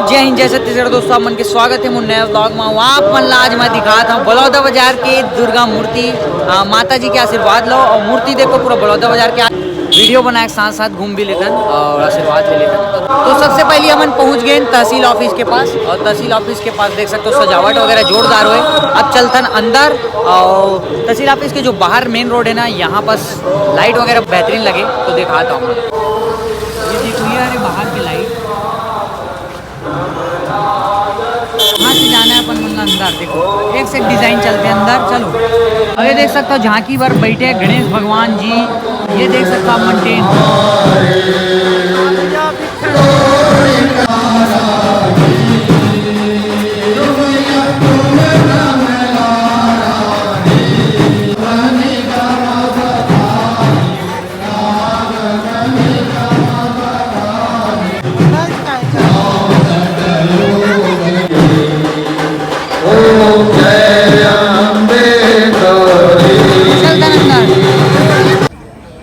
जय हिंद जय छत्तीसगढ़ दोस्तों, आप मन के स्वागत है मुझे नया व्लॉग में। आप मन ला आज मैं दिखाता हूँ बड़ौदा बाजार के दुर्गा मूर्ति। माता जी के आशीर्वाद लो और मूर्ति देखो पूरा बड़ौदा बाजार के। वीडियो बनाए के साथ साथ घूम भी लेते और आशीर्वाद ले लेते। तो सबसे पहले हम पहुँच गए तहसील ऑफिस के पास, और तहसील ऑफिस के पास देख सकते हो सजावट वगैरह जोरदार हुए। अब चलतन अंदर, और तहसील ऑफिस के जो बाहर मेन रोड है ना, यहाँ पर लाइट वगैरह बेहतरीन लगे तो दिखाता हूँ। ये देखो यार बाहर की लाइट, कहाँ से जाना है अपन मतलब अंदर। देखो एक से एक डिज़ाइन चलते हैं अंदर, चलो। और ये देख सकते हो झांकी पर बैठे गणेश भगवान जी। ये देख सकते हो आप मंटेन।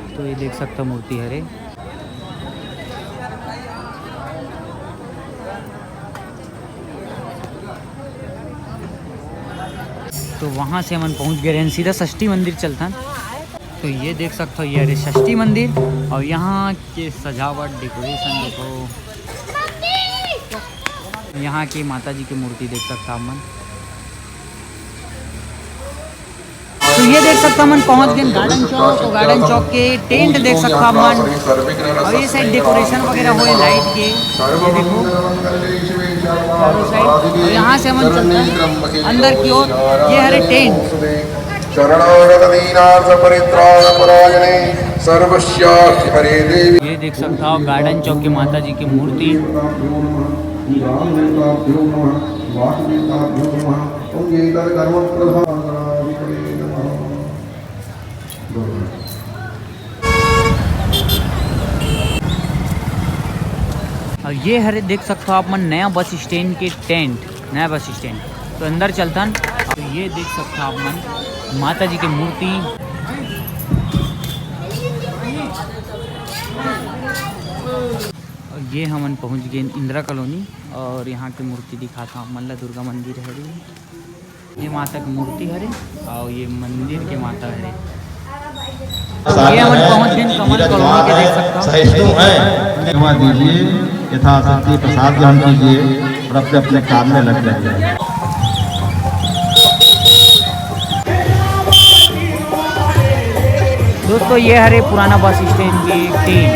तो ये देख सकते हो मूर्ति हरे। तो वहाँ से हम पहुँच गए हैं, सीधा षष्ठी मंदिर चलता। तो ये देख सकते हो ये अरे षष्ठी मंदिर, और यहाँ के सजावट डेकोरेशन देखो। यहाँ की माता जी की मूर्ति देख सकता मन। तो ये देख सकता मन पहुँच गए गार्डन चौक। तो गार्डन चौक के टेंट देख सकता मन, और ये साइड डेकोरेशन वगैरह हुए लाइट के, ये देखो। और यहाँ से हम चलते हैं अंदर की ओर। ये हरे टेंट। ये देख सकता हो गार्डन चौक की माता जी की मूर्ति। और ये हरे देख सकते हो आप मन नया बस स्टैंड के टेंट, नया बस स्टैंड। तो अंदर चलतन। तो ये देख सकते हो आप मन माता जी की मूर्ति। और ये हमन पहुंच गए इंदिरा कॉलोनी, और यहाँ की मूर्ति दिखाता हूँ। मल्ला दुर्गा मंदिर है, ये माता की मूर्ति है, और ये मंदिर के माता है। ये हम पहुंच गए कमल कॉलोनी के, देख सकता हूँ। दीजिए यथाशक्ति प्रसाद ग्रहण कीजिए और अपने अपने काम में लग जाइए। दोस्तों ये हरे पुराना बस स्टैंड की टीम।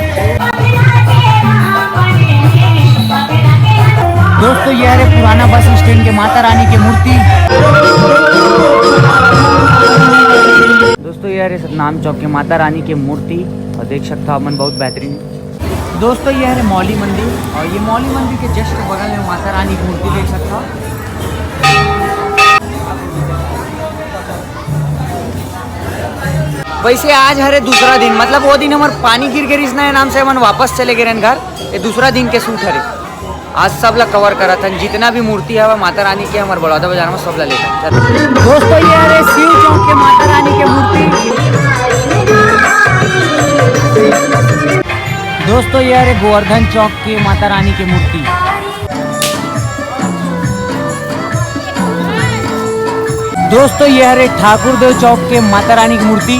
दोस्तों ये हरे पुराना बस स्टैंड के माता रानी की मूर्ति। दोस्तों ये हरे सतनाम चौक के माता रानी की मूर्ति, और देख सकता हूँ मन बहुत बेहतरीन। दोस्तों ये है मौली मंदिर, और ये मौली मंदिर के जस्ट बगल में माता रानी की मूर्ति देख सकता हो। वैसे आज हरे दूसरा दिन, मतलब वो दिन हमारे पानी गिर गए इस नए नाम से हम वापस चले गए घर। ये दूसरा दिन के सूट हरे। आज सब ला कवर करा था, जितना भी मूर्ति है माता रानी के हमारे बड़ौदा बाजार में सब ला लेता। दोस्तों ये हरे शिव चौक के माता रानी की मूर्ति। दोस्तों ये है गोवर्धन चौक के माता रानी की मूर्ति। दोस्तों ये है ठाकुर देव चौक के माता रानी की मूर्ति।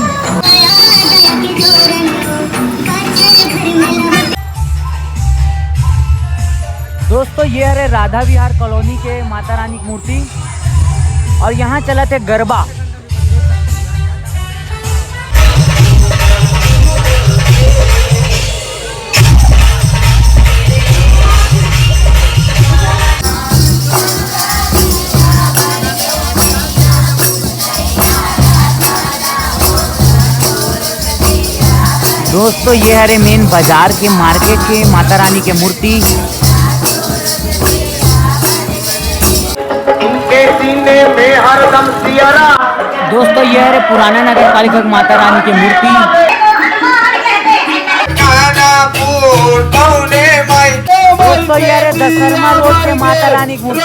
दोस्तों ये है राधा विहार कॉलोनी के माता रानी की मूर्ति, और यहाँ चला थे गरबा। दोस्तों ये हरे मेन बाजार के मार्केट के माता रानी के मूर्ति। उनके सीने में हरदम सियारा। दोस्तों ये हरे पुराना नगर पालिका माता रानी की मूर्ति। दोस्तों ये हरे दशहरा रोड के माता रानी की मूर्ति।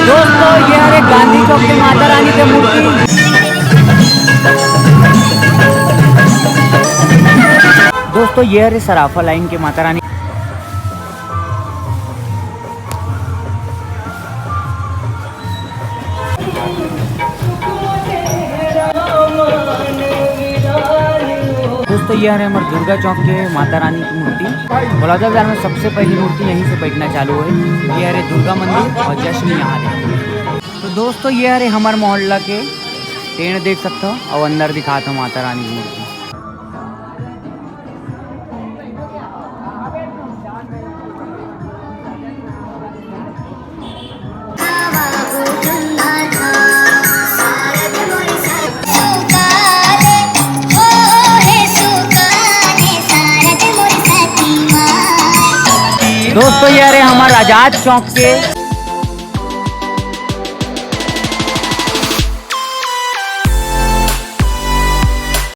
दोस्तों ये हरे गांधी चौक के माता रानी की मूर्ति। दोस्तों ये है सराफा लाइन के माता रानी। दोस्तों ये है हमारे दुर्गा चौक के माता रानी की मूर्ति। बलौदा बाजार में सबसे पहली मूर्ति यहीं से बैठना चालू है। ये है दुर्गा मंदिर और जश्न यहाँ है। तो दोस्तों ये है हमारे मोहल्ला के पेड़ देख सकते हो और अंदर दिखाता हूँ माता रानी की मूर्ति। दोस्तों ये रहे हमारे आजाद चौक के